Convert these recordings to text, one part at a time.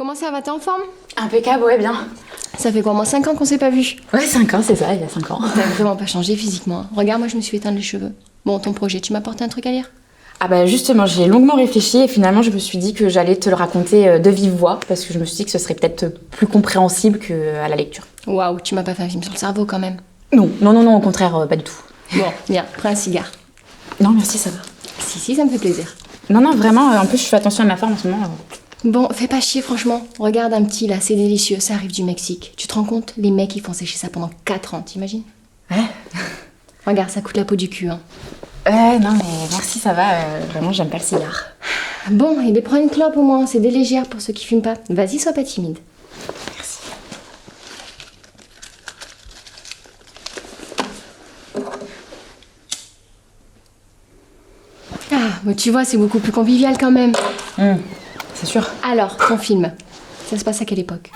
Comment ça va, t'es en forme? Impeccable, ouais, bien. Ça fait quoi, moins 5 ans qu'on s'est pas vu? Ouais, 5 ans, c'est ça, il y a 5 ans. T'as vraiment pas changé physiquement, hein. Regarde, moi je me suis éteint les cheveux. Bon, ton projet, tu m'as apporté un truc à lire? Ah bah justement, j'ai longuement réfléchi et finalement je me suis dit que j'allais te le raconter de vive voix parce que je me suis dit que ce serait peut-être plus compréhensible qu'à la lecture. Waouh, tu m'as pas fait un film sur le cerveau quand même. Non, au contraire, pas du tout. Bon, viens, prends un cigare. Non, merci, ça va. Si, ça me fait plaisir. Non, vraiment, en plus je fais attention à ma forme en ce moment. Bon, fais pas chier franchement. Regarde un petit là, c'est délicieux, ça arrive du Mexique. Tu te rends compte? Les mecs ils font sécher ça pendant 4 ans, t'imagines? Ouais. Regarde, ça coûte la peau du cul, hein. Non mais merci, ça va, vraiment j'aime pas le cigare. Bon, et bien prends une clope au moins, c'est des légères pour ceux qui fument pas. Vas-y, sois pas timide. Merci. Ah, mais tu vois, c'est beaucoup plus convivial quand même. C'est sûr. Alors, ton film, ça se passe à quelle époque?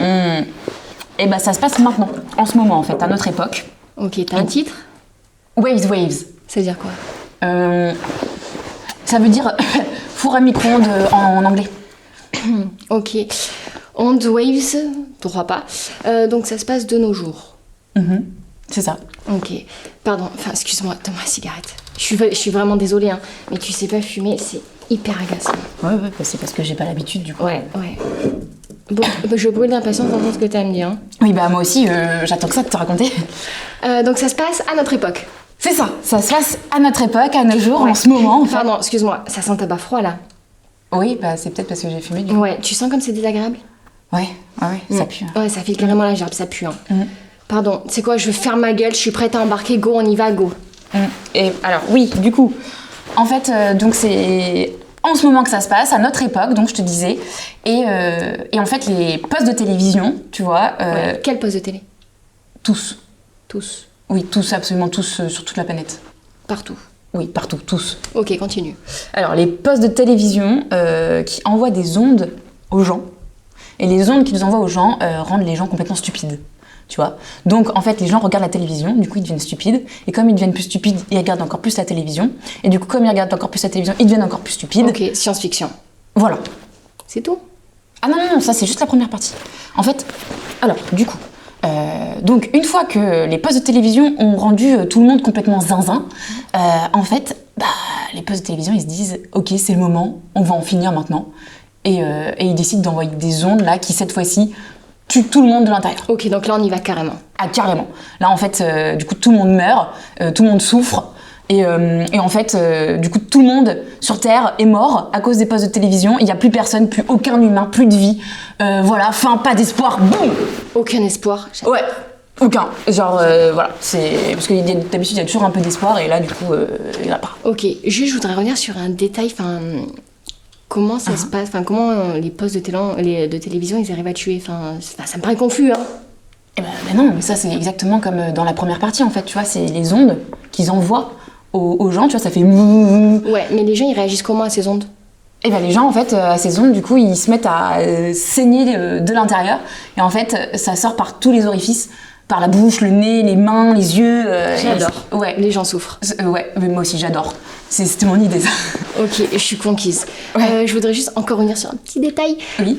Et bah ça se passe maintenant, en ce moment en fait, à notre époque. Ok, t'as un titre? Waves. Ça veut dire quoi? Ça veut dire four à micro-ondes en anglais. Ok. On waves, droit pas. Donc ça se passe de nos jours. C'est ça. Ok. Pardon, enfin excuse-moi, donne-moi la cigarette. Je suis vraiment désolée, hein, mais tu sais pas fumer, c'est hyper agaçant. Ouais, bah, c'est parce que j'ai pas l'habitude du coup. Ouais. Bon, je brûle d'impatience d'entendre ce que t'as à me dire, hein. Oui, bah moi aussi, j'attends que ça de te raconter. Donc ça se passe à notre époque. C'est ça se passe à notre époque, à nos jours, Ouais. en ce moment. En fait. Pardon, excuse-moi, ça sent le tabac froid là. Oui, bah c'est peut-être parce que j'ai fumé du coup. Ouais, tu sens comme c'est désagréable? Ouais, ça pue. Ouais, ça fait carrément la gerbe, ça pue, hein. Pardon, c'est quoi, je ferme ma gueule, je suis prête à embarquer, go, on y va, go. Et alors, oui, du coup, en fait, donc c'est en ce moment que ça se passe, à notre époque, donc je te disais. Et en fait, les postes de télévision, tu vois. Ouais. Quel poste de télé? Tous. Tous. Oui, tous, absolument tous, sur toute la planète. Partout. Oui, partout, tous. Ok, continue. Alors, les postes de télévision qui envoient des ondes aux gens. Et les ondes qu'ils envoient aux gens rendent les gens complètement stupides. Tu vois. Donc, en fait, les gens regardent la télévision, du coup, ils deviennent stupides. Et comme ils deviennent plus stupides, ils regardent encore plus la télévision. Et du coup, comme ils regardent encore plus la télévision, ils deviennent encore plus stupides. Ok, science-fiction. Voilà. C'est tout? Ah non, ça, c'est juste la première partie. En fait, alors, du coup... donc une fois que les postes de télévision ont rendu tout le monde complètement zinzin, en fait, les postes de télévision ils se disent ok c'est le moment, on va en finir maintenant, et ils décident d'envoyer des ondes là qui cette fois-ci tuent tout le monde de l'intérieur. Ok, donc là on y va carrément. Ah carrément. Là en fait du coup tout le monde meurt, tout le monde souffre. Et en fait, du coup, tout le monde sur Terre est mort à cause des postes de télévision. Il n'y a plus personne, plus aucun humain, plus de vie. Voilà, fin, pas d'espoir, boum. Aucun espoir. Ouais, aucun. Genre, voilà, c'est... Parce que d'habitude, il y a toujours un peu d'espoir, et là, du coup, il n'y en a pas. Ok, juste je voudrais revenir sur un détail, enfin... Comment ça se passe, enfin comment les postes de télévision ils arrivent à tuer, enfin ça me paraît confus, hein. Eh ben non, mais ça, c'est exactement comme dans la première partie, en fait, tu vois, c'est les ondes qu'ils envoient aux gens, tu vois, ça fait mouh. Ouais, mais les gens ils réagissent comment à ces ondes? Et ben les gens en fait à ces ondes du coup ils se mettent à saigner de l'intérieur et en fait ça sort par tous les orifices, par la bouche, le nez, les mains, les yeux. J'adore. Ouais. Les gens souffrent. Ouais, mais moi aussi j'adore. C'était mon idée ça. Ok, je suis conquise. Ouais. Je voudrais juste encore revenir sur un petit détail. Oui.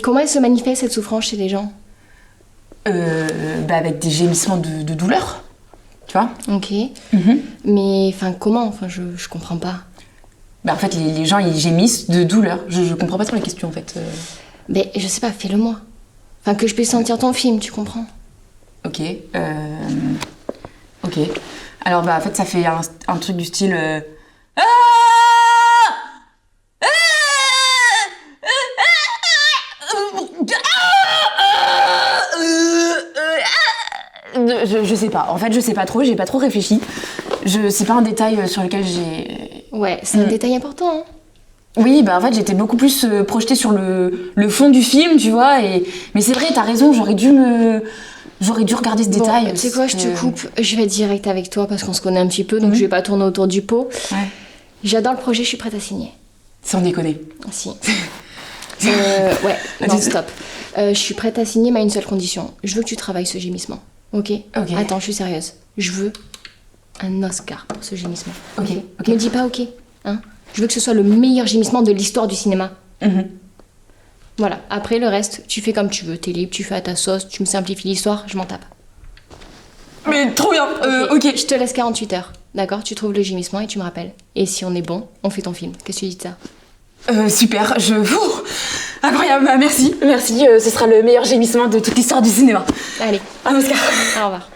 Comment elle se manifeste cette souffrance chez les gens? Avec des gémissements de douleur, tu vois. Ok. Mais enfin comment? Enfin je comprends pas. En fait les gens ils gémissent de douleur. Je comprends pas trop la question en fait. Ben je sais pas, fais-le moi. Enfin que je puisse sentir ton film, tu comprends? Ok. Ok. Alors en fait ça fait un truc du style. Je sais pas. En fait, je sais pas trop. J'ai pas trop réfléchi. C'est pas un détail sur lequel j'ai. Ouais, c'est un détail important, hein. Oui, en fait, j'étais beaucoup plus projetée sur le fond du film, tu vois. Mais c'est vrai, t'as raison. J'aurais dû regarder ce détail. Tu sais quoi, je te coupe. Je vais être direct avec toi parce qu'on se connaît un petit peu, donc je vais pas tourner autour du pot. Ouais. J'adore le projet, je suis prête à signer. Sans déconner. Si. Ouais, non, stop. Je suis prête à signer, mais à une seule condition. Je veux que tu travailles ce gémissement. Ok? Attends, je suis sérieuse. Je veux un Oscar pour ce gémissement. Ok. Me dis pas ok, hein? Je veux que ce soit le meilleur gémissement de l'histoire du cinéma. Voilà, après le reste, tu fais comme tu veux, t'es libre, tu fais à ta sauce, tu me simplifies l'histoire, je m'en tape. Mais trop bien, ok. Je te laisse 48 heures, d'accord? Tu trouves le gémissement et tu me rappelles. Et si on est bon, on fait ton film. Qu'est-ce que tu dis de ça? Super, incroyable, merci, ce sera le meilleur gémissement de toute l'histoire du cinéma. Allez. Un Oscar. Au revoir.